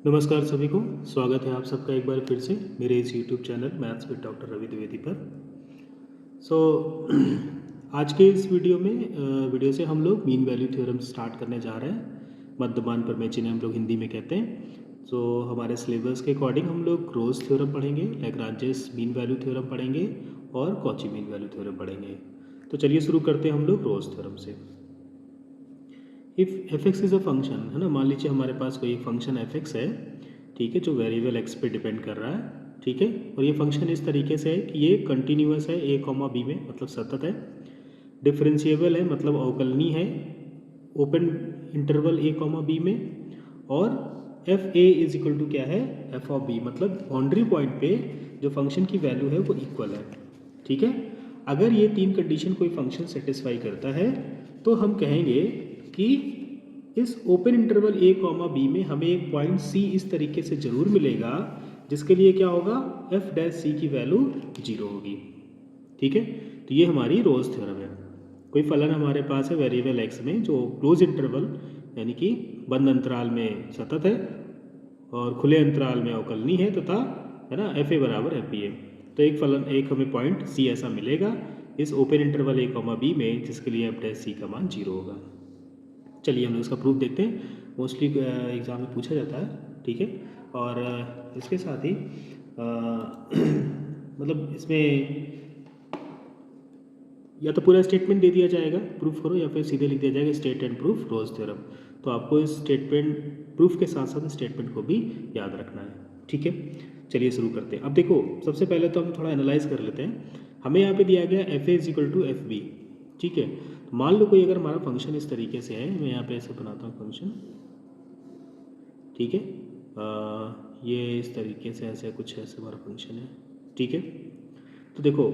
नमस्कार सभी को। स्वागत है आप सबका एक बार फिर से मेरे इस YouTube channel maths with doctor Ravi Dwivedi पर। सो आज के इस वीडियो से हम लोग मीन वैल्यू थ्योरम स्टार्ट करने जा रहे हैं। मध्यमान प्रमेय जिन्हें हम लोग हिंदी में कहते हैं। सो हमारे सिलेबस के अकॉर्डिंग हम लोग रोज थ्योरम पढ़ेंगे, लैग्रांजेस मीन वैल्यू थ्योरम पढ़ेंगे और कॉची मीन वैल्यू थ्योरम पढ़ेंगे। तो चलिए शुरू करते हैं हम लोग रोज थ्योरम से। If F x is a function, है ना, मान लीजिए हमारे पास कोई फंक्शन एफ एक्स है, ठीक है, जो वेरिएबल एक्स पे डिपेंड कर रहा है, ठीक है, और ये फंक्शन इस तरीके से है कि ये कंटिन्यूअस है ए कॉमा बी में, मतलब सतत है, डिफरेंशिएबल है मतलब अवकलनीय है open interval A comma B में, और F A is equal to क्या है, एफ ऑफ बी, मतलब बाउंड्री पॉइंट पे जो फंक्शन की वैल्यू है वो इक्वल है, ठीक है। अगर ये तीन कंडीशन कोई फंक्शन सेटिस्फाई करता है तो हम कहेंगे कि इस open interval A comma B में हमें एक पॉइंट सी इस तरीके से जरूर मिलेगा जिसके लिए क्या होगा, एफ डैश सी की वैल्यू 0 होगी, ठीक है। तो ये हमारी रोज थ्योरम है। कोई फलन हमारे पास है वेरिएबल एक्स में जो क्लोज इंटरवल यानी कि बंद अंतराल में सतत है और खुले अंतराल में अवकलनीय है तथा, है ना, एफ ए बराबर एफ बी है। तो एक हमें पॉइंट सी ऐसा मिलेगा इस open interval A comma B में जिसके लिए एफ डैश सी का मान 0 होगा। चलिए हम लोग इसका प्रूफ देखते हैं। मोस्टली एग्ज़ाम में पूछा जाता है, ठीक है। और इसके साथ ही मतलब इसमें या तो पूरा स्टेटमेंट दे दिया जाएगा प्रूफ करो, या फिर सीधे लिख दिया जाएगा state and prove Rolle's theorem. तो आपको इस स्टेटमेंट प्रूफ के साथ साथ स्टेटमेंट को भी याद रखना है, ठीक है। चलिए शुरू करते हैं। अब देखो, सबसे पहले तो हम थोड़ा एनालाइज कर लेते हैं। हमें यहाँ पे दिया गया F A is equal to F B, ठीक है। तो मान लो कोई अगर हमारा फंक्शन इस तरीके से है, मैं यहाँ पे ऐसे बनाता हूँ फंक्शन, ठीक है। ये इस तरीके से ऐसे कुछ ऐसे हमारा फंक्शन है, ठीक है। तो देखो,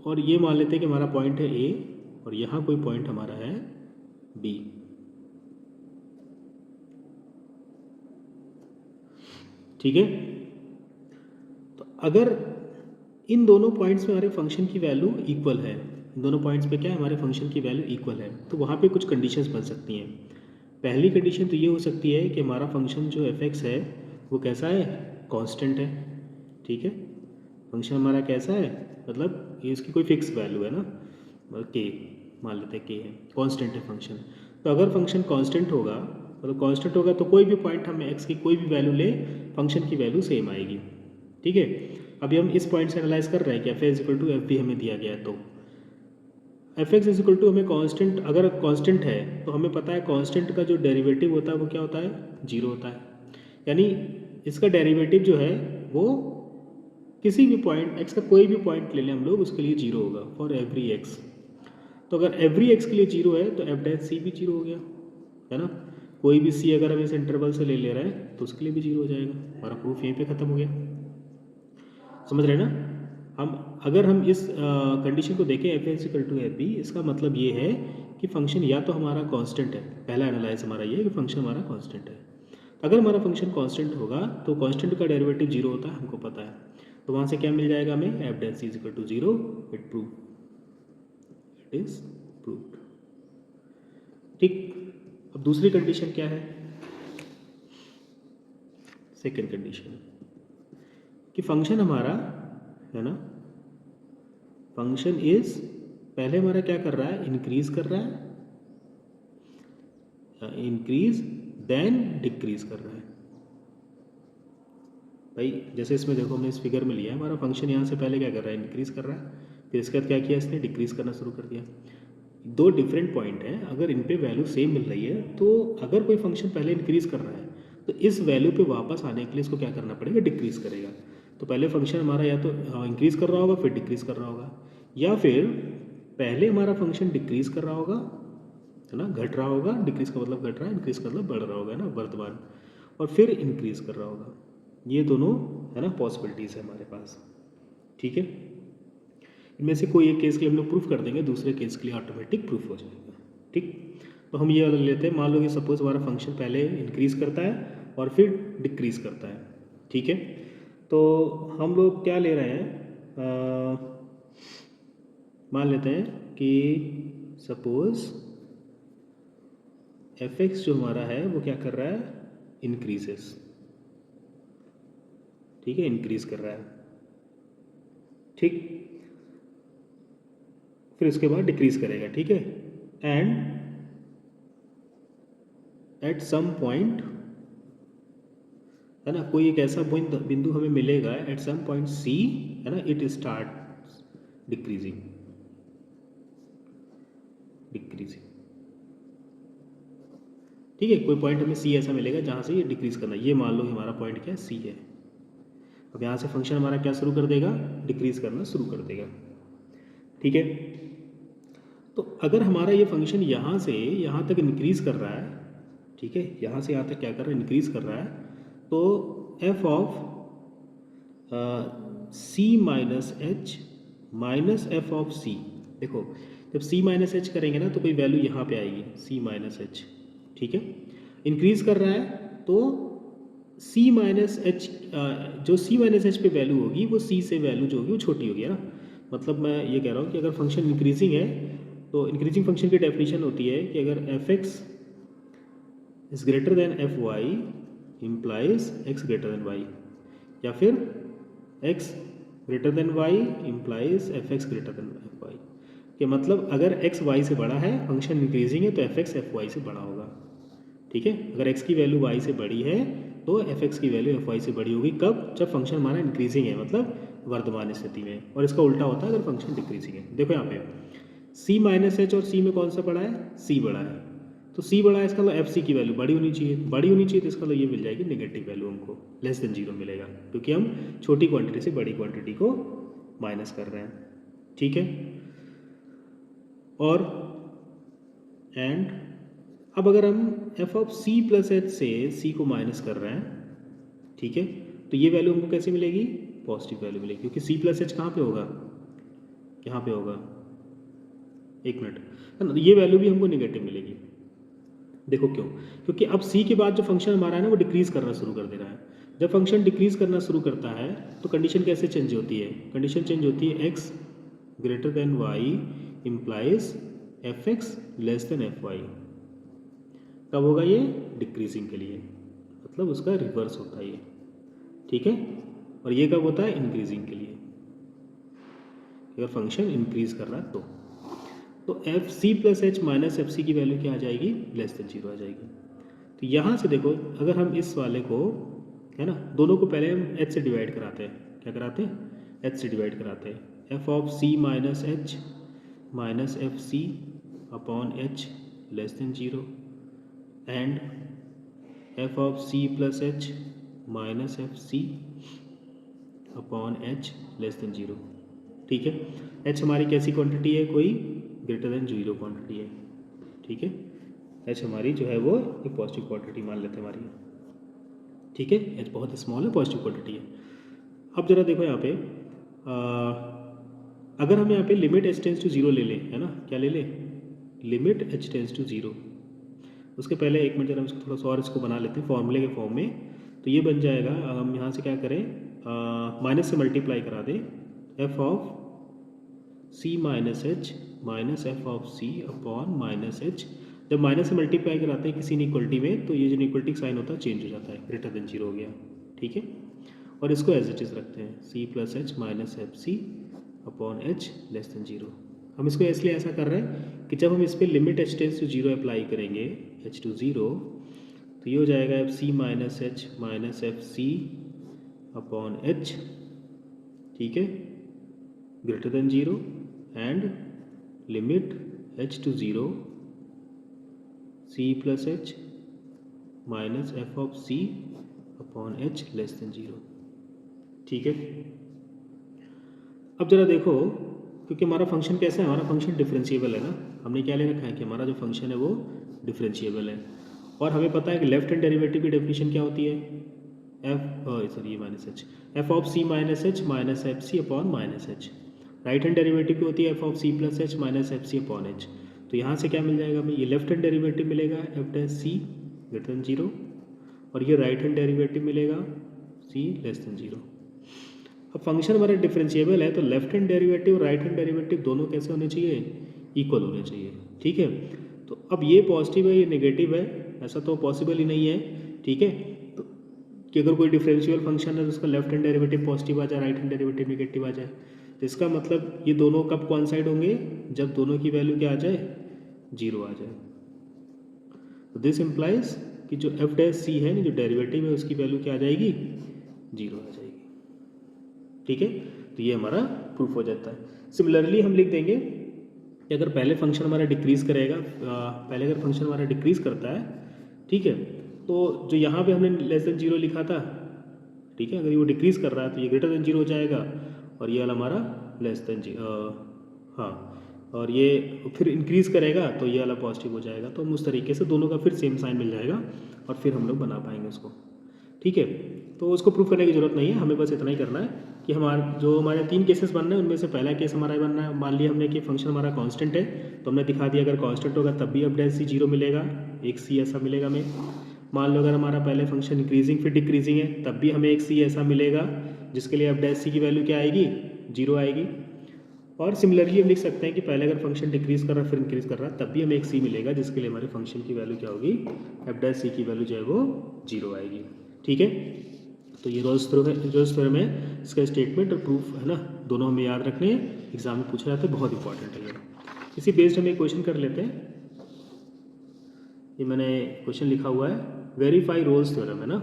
और ये मान लेते हैं कि हमारा पॉइंट है ए और यहाँ कोई पॉइंट हमारा है बी, ठीक है। तो अगर इन दोनों पॉइंट्स में हमारे फंक्शन की वैल्यू इक्वल है, इन दोनों पॉइंट्स पे क्या है, हमारे फंक्शन की वैल्यू इक्वल है, तो वहाँ पे कुछ कंडीशंस बन सकती हैं। पहली कंडीशन तो ये हो सकती है कि हमारा फंक्शन जो एफ एक्स है वो कैसा है, कांस्टेंट है, ठीक है। फंक्शन हमारा कैसा है, मतलब ये इसकी कोई फिक्स वैल्यू है ना, के मान लेते हैं के है, कांस्टेंट है फंक्शन। तो अगर फंक्शन कांस्टेंट होगा, मतलब कांस्टेंट होगा तो कोई भी पॉइंट हम एक्स की कोई भी वैल्यू ले, फंक्शन की वैल्यू सेम आएगी, ठीक है। अभी हम इस पॉइंट से एनालाइज कर रहे हैं कि F is equal to F B हमें दिया गया है, तो F X is equal to हमें कांस्टेंट, अगर कांस्टेंट है तो हमें पता है कांस्टेंट का जो डेरिवेटिव होता है वो क्या होता है, 0 होता है। यानी इसका डेरिवेटिव जो है वो किसी भी पॉइंट एक्स का कोई भी पॉइंट ले लें हम लोग, उसके लिए 0 होगा फॉर एवरी एक्स। तो अगर एवरी एक्स के लिए 0 है तो एफ डैश सी भी 0 हो गया, है ना। कोई भी सी अगर हम इस इंटरवल से ले रहे हैं तो उसके लिए भी 0 हो जाएगा। हमारा प्रूफ यहीं पे ख़त्म हो गया, समझ रहे हैं ना। अगर हम इस कंडीशन को देखें F is equal to F B, इसका मतलब ये है कि फंक्शन या तो हमारा कांस्टेंट है, पहला एनालाइज हमारा ये है कि फंक्शन हमारा कांस्टेंट है। अगर हमारा फंक्शन कांस्टेंट होगा तो कांस्टेंट का डेरिवेटिव 0 होता है, हमको पता है। तो वहाँ से क्या मिल जाएगा हमें, F dash is equal to 0, it is proved, ठीक। अब दूसरी कंडीशन क्या है, सेकेंड कंडीशन, कि फंक्शन हमारा, है ना, फंक्शन इज, पहले हमारा क्या कर रहा है, इंक्रीज कर रहा है, इंक्रीज देन डिक्रीज कर रहा है। भाई जैसे इसमें देखो, हमने इस फिगर में लिया है, हमारा फंक्शन यहाँ से पहले क्या कर रहा है, इंक्रीज कर रहा है, फिर इसके बाद क्या किया इसने, डिक्रीज करना शुरू कर दिया। दो डिफरेंट पॉइंट हैं, अगर इन पे वैल्यू सेम मिल रही है तो अगर कोई फंक्शन पहले इंक्रीज कर रहा है तो इस वैल्यू पे वापस आने के लिए इसको क्या करना पड़ेगा, डिक्रीज करेगा। तो पहले फंक्शन हमारा या तो इंक्रीज कर रहा होगा फिर डिक्रीज कर रहा होगा, या फिर पहले हमारा फंक्शन डिक्रीज कर रहा होगा, है ना, घट रहा होगा, डिक्रीज का मतलब घट रहा है, इंक्रीज का मतलब बढ़ रहा होगा, है ना, वर्तमान, और फिर इंक्रीज कर रहा होगा। ये दोनों, है ना, पॉसिबिलिटीज़ है हमारे पास, ठीक है। इनमें से कोई एक केस के लिए हम लोग प्रूफ कर देंगे, दूसरे केस के लिए ऑटोमेटिक प्रूफ हो जाएगा, ठीक। तो हम ये वाला लेते हैं, मान लो कि सपोज हमारा फंक्शन पहले इंक्रीज करता है और फिर डिक्रीज करता है, ठीक है। तो हम लोग क्या ले रहे हैं, मान लेते हैं कि सपोज एफ एक्स जो हमारा है वो क्या कर रहा है, इंक्रीजेस, ठीक है, इंक्रीज कर रहा है, ठीक, फिर उसके बाद डिक्रीज करेगा, ठीक है, एंड एट सम पॉइंट, है ना, कोई एक ऐसा बिंदु हमें मिलेगा एट सम पॉइंट सी, है ना, इट स्टार्ट डिक्रीजिंग, ठीक है, कोई पॉइंट हमें सी ऐसा मिलेगा जहाँ से ये डिक्रीज करना, ये मान लो हमारा पॉइंट क्या है, सी है। अब यहाँ से फंक्शन हमारा क्या शुरू कर देगा, डिक्रीज करना शुरू कर देगा, ठीक है। तो अगर हमारा ये फंक्शन यहाँ से यहाँ तक इंक्रीज कर रहा है, ठीक है, यहाँ से यहाँ तक क्या कर रहा है, इंक्रीज कर रहा है, तो F of C minus H minus F of C, देखो जब सी माइनस एच करेंगे ना तो कोई वैल्यू यहाँ पे आएगी सी माइनस एच, ठीक है, इंक्रीज कर रहा है तो सी माइनस एच, जो सी माइनस एच पे वैल्यू होगी वो सी से वैल्यू जो होगी वो छोटी होगी, है ना। मतलब मैं ये कह रहा हूँ कि अगर फंक्शन इंक्रीजिंग है तो इंक्रीजिंग फंक्शन की डेफिनेशन होती है कि अगर F X is greater than F Y implies X greater than Y, या फिर X greater than Y implies F X greater than F Y, कि मतलब अगर एक्स वाई से बड़ा है, फंक्शन इंक्रीजिंग है, तो एफ एक्स एफ वाई से बड़ा होगा, ठीक है। अगर x की वैल्यू y से बड़ी है तो एफ एक्स की वैल्यू एफ वाई से बड़ी होगी, कब, जब फंक्शन हमारा इंक्रीजिंग है, मतलब वर्तमान स्थिति में, और इसका उल्टा होता है अगर फंक्शन डिक्रीजिंग है। देखो यहाँ पे c माइनस एच और c में कौन सा बड़ा है, c बड़ा है, तो c बड़ा है, इसका मतलब एफ सी की वैल्यू बड़ी होनी चाहिए, बड़ी होनी चाहिए, तो इसका मतलब ये मिल जाएगी नेगेटिव वैल्यू, हमको लेस देन 0 मिलेगा, क्योंकि हम छोटी क्वांटिटी से बड़ी क्वांटिटी को माइनस कर रहे हैं, ठीक है। और एंड अब अगर हम f of c plus H से c को माइनस कर रहे हैं, ठीक है, तो ये वैल्यू हमको कैसे मिलेगी, पॉजिटिव वैल्यू मिलेगी, क्योंकि c प्लस एच कहाँ पे होगा, यहाँ पे होगा, एक मिनट, है ना, तो ये वैल्यू भी हमको निगेटिव मिलेगी। देखो क्यों, क्योंकि अब c के बाद जो फंक्शन हमारा है ना वो डिक्रीज करना शुरू कर दे रहा है। जब फंक्शन डिक्रीज करना शुरू करता है तो कंडीशन कैसे चेंज होती है, कंडीशन चेंज होती है x greater than Y implies F X less than F Y, कब होगा ये, डिक्रीजिंग के लिए, मतलब उसका रिवर्स होता है ये, ठीक है। और ये कब होता है, इंक्रीजिंग के लिए, अगर फंक्शन इंक्रीज कर रहा है तो F C plus H minus F C की वैल्यू क्या आ जाएगी, लेस देन 0 आ जाएगी। तो यहाँ से देखो अगर हम इस वाले को, है ना, दोनों को पहले हम एच से डिवाइड कराते हैं, क्या कराते हैं, एच से डिवाइड कराते हैं, F of C minus H minus F C upon H less than 0 and F of C plus H minus F C upon H less than 0, ठीक है। एच हमारी कैसी क्वांटिटी है, कोई ग्रेटर देन 0 क्वांटिटी है, ठीक है, एच हमारी जो है वो एक पॉजिटिव क्वांटिटी मान लेते हैं हमारी, ठीक है, एच बहुत स्मॉल है, पॉजिटिव क्वांटिटी है। अब जरा देखो यहाँ पे अगर हम यहाँ पे लिमिट एच टेंस टू 0 ले लें, है ना, क्या ले लें, लिमिट एच टेंस टू 0, उसके पहले एक मिनट जरा हम इसको थोड़ा सा और इसको बना लेते हैं फॉर्मूले के फॉर्म में, तो ये बन जाएगा, हम यहाँ से क्या करें, माइनस से मल्टीप्लाई करा दें, F of C minus H minus F of C upon minus H, जब माइनस से मल्टीप्लाई कराते हैं किसी इक्वलिटी में तो ये जो इक्वलिटी साइन होता है चेंज हो जाता है, ग्रेटर देन 0 हो गया, ठीक है। और इसको एज इट इज रखते हैं, C plus H minus F C upon H less than 0। हम इसको इसलिए ऐसा कर रहे हैं कि जब हम इस पर limit H tends to 0 apply करेंगे, एच टू 0, तो ये हो जाएगा F C minus H minus F C upon H, ठीक है, greater than 0 and limit H to 0 C plus H minus F of C upon H less than 0, ठीक है। अब जरा देखो, क्योंकि हमारा फंक्शन कैसा है, हमारा फंक्शन डिफरेंशिएबल है ना, हमने क्या ले रखा है कि हमारा जो फंक्शन है वो डिफरेंशिएबल है, और हमें पता है कि लेफ्ट हैंड डेरिवेटिव की डेफिनेशन क्या होती है, ये minus H, F of C minus H minus F C upon minus H, right hand derivative की होती है F of C plus H minus F C upon H. तो यहाँ से क्या मिल जाएगा हमें, ये लेफ्ट हैंड डेरिवेटिव मिलेगा F dash C greater than 0, और ये राइट हैंड डेरिवेटिव मिलेगा सी लेस देन 0। अब फंक्शन हमारा डिफरेंशिएबल है तो left hand derivative right hand derivative दोनों कैसे होने चाहिए, इक्वल होने चाहिए, ठीक है। तो अब ये पॉजिटिव है ये नेगेटिव है, ऐसा तो पॉसिबल ही नहीं है, ठीक है। तो कि अगर कोई डिफरेंशियल फंक्शन है तो उसका लेफ्ट हैंड डेरिवेटिव पॉजिटिव आ जाए, राइट हैंड डेरिवेटिव नेगेटिव आ जाए। तो इसका मतलब ये दोनों कब कॉन्साइड होंगे, जब दोनों की वैल्यू क्या आ जाए, 0 आ जाए। तो दिस इम्प्लाइज कि जो एफ डैश सी है, जो डेरिवेटिव है, उसकी वैल्यू क्या आ जाएगी, 0 आ जाएगी। ठीक है, तो ये हमारा प्रूफ हो जाता है। सिमिलरली हम लिख देंगे कि अगर पहले फंक्शन हमारा डिक्रीज करेगा, पहले अगर फंक्शन हमारा डिक्रीज करता है, ठीक है, तो जो यहाँ पे हमने लेस देन 0 लिखा था, ठीक है, अगर वो डिक्रीज कर रहा है तो ये ग्रेटर देन 0 हो जाएगा, और ये वाला हमारा लेस देन 0, हाँ, और ये फिर इंक्रीज़ करेगा तो ये वाला पॉजिटिव हो जाएगा। तो हम उस तरीके से दोनों का फिर सेम साइन मिल जाएगा और फिर हम लोग बना पाएंगे उसको। ठीक है, तो उसको प्रूफ करने की ज़रूरत नहीं है, हमें बस इतना ही करना है कि हमारे 3 केसेस बनना है, उनमें से पहला केस हमारा ये बनना है, मान लिया हमने कि फंक्शन हमारा कांस्टेंट है, तो हमने दिखा दिया अगर कांस्टेंट होगा तब भी एफ डैश सी 0 मिलेगा, एक सी ऐसा मिलेगा हमें। मान लो अगर हमारा पहले फंक्शन इंक्रीजिंग फिर डिक्रीजिंग है, तब भी हमें एक सी ऐसा मिलेगा जिसके लिए एफ डैश सी की वैल्यू क्या आएगी, 0 आएगी। और सिमिलरली हम लिख सकते हैं कि पहले अगर फंक्शन डिक्रीज कर रहा है फिर इंक्रीज कर रहा है, तब भी हमें एक सी मिलेगा जिसके लिए हमारे फंक्शन की वैल्यू क्या होगी, एफ डैश सी की वैल्यू जो है वो 0 आएगी। ठीक है, तो ये रोल्स थ्योरम है, इसका स्टेटमेंट और प्रूफ है ना, दोनों हमें याद रखने हैं, एग्जाम में पूछा जाता है, बहुत इंपॉर्टेंट है ये। इसी बेस्ड हम एक क्वेश्चन कर लेते हैं। ये मैंने क्वेश्चन लिखा हुआ है, वेरीफाई रोल्स थ्योरम, है ना,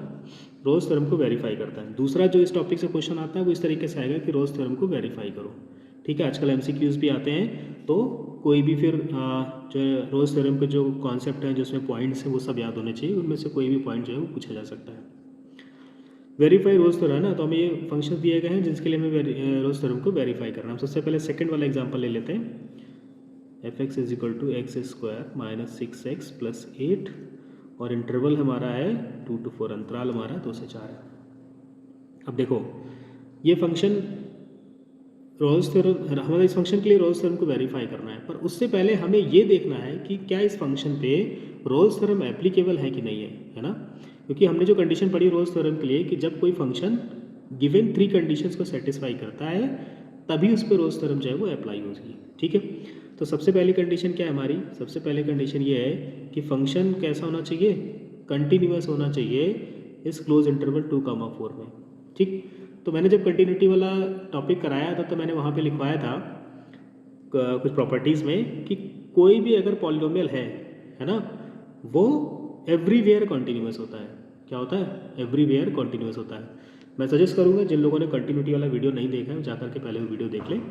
रोल्स थ्योरम को वेरीफाई करता है। दूसरा जो इस टॉपिक से क्वेश्चन आता है वो इस तरीके से आएगा कि रोल्स थ्योरम को वेरीफाई करो। ठीक है, आजकल एमसीक्यूज भी आते हैं, तो कोई भी फिर जो रोल्स थ्योरम के जो कॉन्सेप्ट हैं, जो उसमें पॉइंट्स हैं, वो सब याद होने चाहिए, उनमें से कोई भी पॉइंट जो है वो पूछा जा सकता है। वेरीफाई रोल्स थ्योरम है ना, तो हमें ये फंक्शन दिए गए हैं जिसके लिए हमें रोल्स थ्योरम को वेरीफाई करना है। हम सबसे पहले सेकंड वाला एग्जांपल ले लेते हैं, F X is equal to X square minus 6x plus 8, और इंटरवल हमारा है 2 to 4, अंतराल हमारा 2 से 4 है। अब देखो ये फंक्शन रोल्स थ्योरम, हमें इस फंक्शन के लिए रोल्स थ्योरम को वेरीफाई करना है, पर उससे पहले हमें ये देखना है कि क्या इस फंक्शन पे रोल्स थ्योरम एप्लीकेबल है कि नहीं है ना, क्योंकि हमने जो कंडीशन पढ़ी रोल्स थ्योरम के लिए कि जब कोई फंक्शन गिवन 3 कंडीशंस को सेटिस्फाई करता है तभी उस पर रोल्स थ्योरम जो है वो अप्लाई होगी। ठीक है, तो सबसे पहली कंडीशन क्या है हमारी, सबसे पहली कंडीशन ये है कि फंक्शन कैसा होना चाहिए, कंटिन्यूअस होना चाहिए इस क्लोज इंटरवल 2,4 में। ठीक, तो मैंने जब कंटिन्यूटी वाला टॉपिक कराया था तो मैंने वहाँ पे लिखवाया था कुछ प्रॉपर्टीज़ में कि कोई भी अगर पॉलिनोमियल है ना, वो एवरीवेयर कॉन्टिन्यूअस होता है। क्या होता है, एवरीवेयर कॉन्टिन्यूअस होता है। मैं सजेस्ट करूँगा जिन लोगों ने कंटिन्यूटी वाला वीडियो नहीं देखा है जाकर के पहले वो वीडियो देख लें।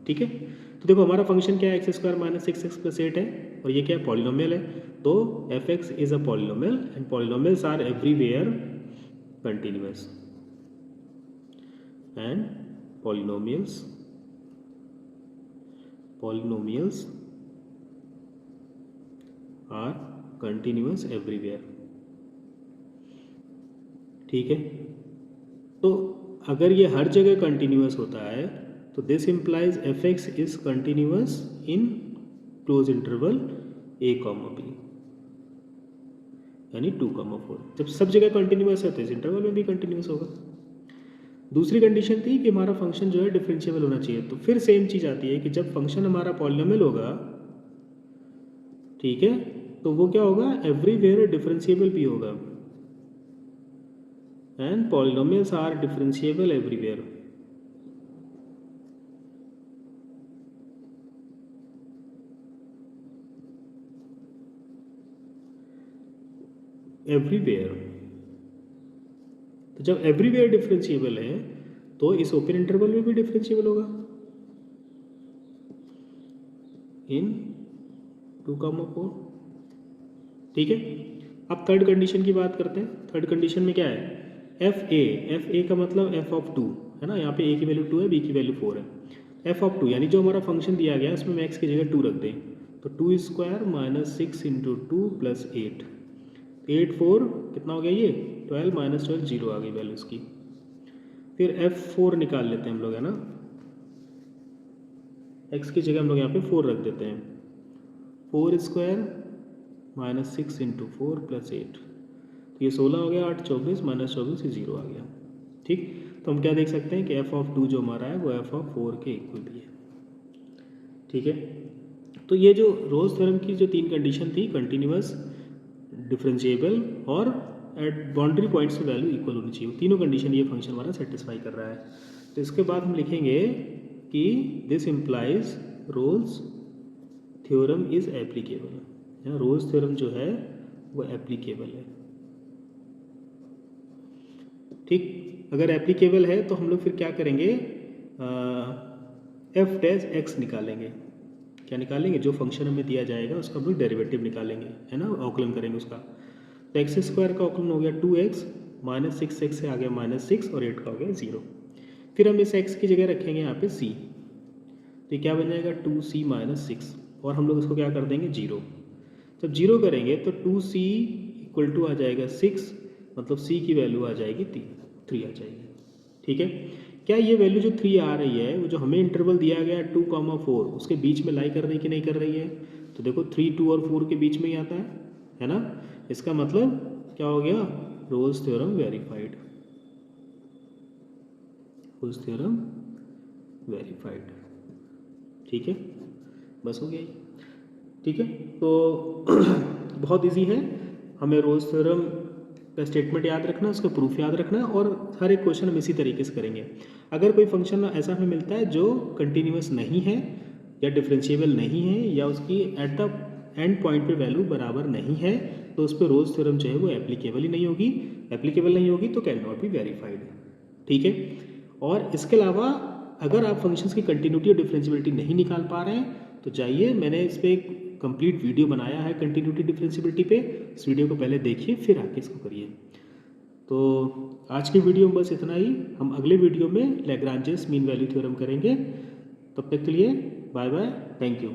ठीक है, तो देखो हमारा फंक्शन क्या है, x square minus 6x plus 8 है, और ये क्या है, पॉलिनोमियल है। तो F X is a polynomial and polynomials are everywhere continuous, and polynomials are continuous everywhere। ठीक है, तो अगर ये हर जगह कंटिन्यूअस होता है तो this implies F X is continuous in close interval a, b, यानी 2,4। जब सब जगह कंटिन्यूअस है तो इस इंटरवल में भी कंटिन्यूअस होगा। दूसरी कंडीशन थी कि हमारा फंक्शन जो है डिफरेंशिएबल होना चाहिए, तो फिर सेम चीज़ आती है कि जब फंक्शन हमारा पॉलिनोमियल होगा, ठीक है, तो वो क्या होगा, एवरीवेयर डिफरेंशिएबल भी होगा, and polynomials are differentiable everywhere. Everywhere, तो जब एवरीवेयर डिफरेंशिएबल है तो इस ओपन इंटरवल में भी डिफरेंशिएबल होगा इन 2,4। ठीक है, अब थर्ड कंडीशन की बात करते हैं। थर्ड कंडीशन में क्या है, एफ ए का मतलब एफ ऑफ 2 है ना, यहाँ पे ए की वैल्यू 2 है, बी की वैल्यू 4 है। एफ ऑफ 2 यानी जो हमारा फंक्शन दिया गया है उसमें हम एक्स की जगह 2 रख दें, तो 2 स्क्वायर माइनस 6 इंटू 2 प्लस 8, 8 4 कितना हो गया, ये 12 माइनस 12 0 आ गई वैल्यू इसकी। फिर F4 निकाल लेते हैं हम लोग, है ना, x की जगह हम लोग यहाँ पे 4 रख देते हैं, 4 स्क्वायर माइनस 6 इंटू 4 प्लस 8, तो ये 16 हो गया, 8 24 माइनस 24 ये 0 आ गया। ठीक, तो हम क्या देख सकते हैं कि एफ ऑफ 2 जो हमारा है वो एफ ऑफ 4 के इक्वल भी है। ठीक है, तो ये जो रोल्स थ्योरम की जो 3 कंडीशन थी, कंटिन्यूअस, डिफरेंशिएबल और एट बाउंड्री पॉइंट्स पे वैल्यू इक्वल होनी चाहिए। तीनों कंडीशन ये फंक्शन हमारा सेटिस्फाई कर रहा है। तो इसके बाद हम लिखेंगे कि this implies Rolle's theorem is applicable. Rolle's theorem जो है वो एप्लीकेबल है। ठीक, अगर एप्लीकेबल है तो हम लोग फिर क्या करेंगे, एफ डैश एक्स निकालेंगे। क्या निकालेंगे? जो फंक्शन हमें दिया जाएगा उसका हम लोग डेरिवेटिव निकालेंगे, है ना, औकलन करेंगे उसका। तो एक्स स्क्वायर का औकलन हो गया 2x, माइनस 6x से आ गया -6 और 8 का हो गया 0। फिर हम इस x की जगह रखेंगे यहाँ पे c, तो ये क्या बन जाएगा 2c माइनस 6, और हम लोग इसको क्या कर देंगे 0। जब 0 करेंगे तो 2c इक्वल टू आ जाएगा 6, मतलब c की वैल्यू आ जाएगी 3 आ जाएगी। ठीक है, क्या ये वैल्यू जो 3 आ रही है वो जो हमें इंटरवल दिया गया 2,4 उसके बीच में लाई कर रही कि नहीं कर रही है? तो देखो 3, 2 और 4 के बीच में ही आता है ना। इसका मतलब क्या हो गया, Rolle's theorem verified. Rolle's theorem verified. ठीक है, बस हो गया। ठीक है, तो बहुत इजी है, हमें रोल्स थ्योरम का स्टेटमेंट याद रखना, उसका प्रूफ याद रखना, और हर एक क्वेश्चन हम इसी तरीके से करेंगे। अगर कोई फंक्शन ऐसा हमें मिलता है जो कंटिन्यूस नहीं है या डिफरेंशिएबल नहीं है या उसकी एट द एंड पॉइंट पे वैल्यू बराबर नहीं है, तो उस पर रोल्स थ्योरम जो है वो एप्लीकेबल ही नहीं होगी। एप्लीकेबल नहीं होगी तो कैन नॉट बी वेरीफाइड। ठीक है, और इसके अलावा अगर आप फंक्शंस की कंटिन्यूटी और डिफरेंशियबिलिटी नहीं निकाल पा रहे हैं तो जाइए, मैंने इस पर एक कंप्लीट वीडियो बनाया है कंटिन्यूटी डिफरेंशियबिलिटी पे। इस वीडियो को पहले देखिए फिर आके इसको करिए। तो आज की वीडियो में बस इतना ही। हम अगले वीडियो में लैग्रांजेस मीन वैल्यू थ्योरम करेंगे। तब तक के लिए बाय बाय, थैंक यू।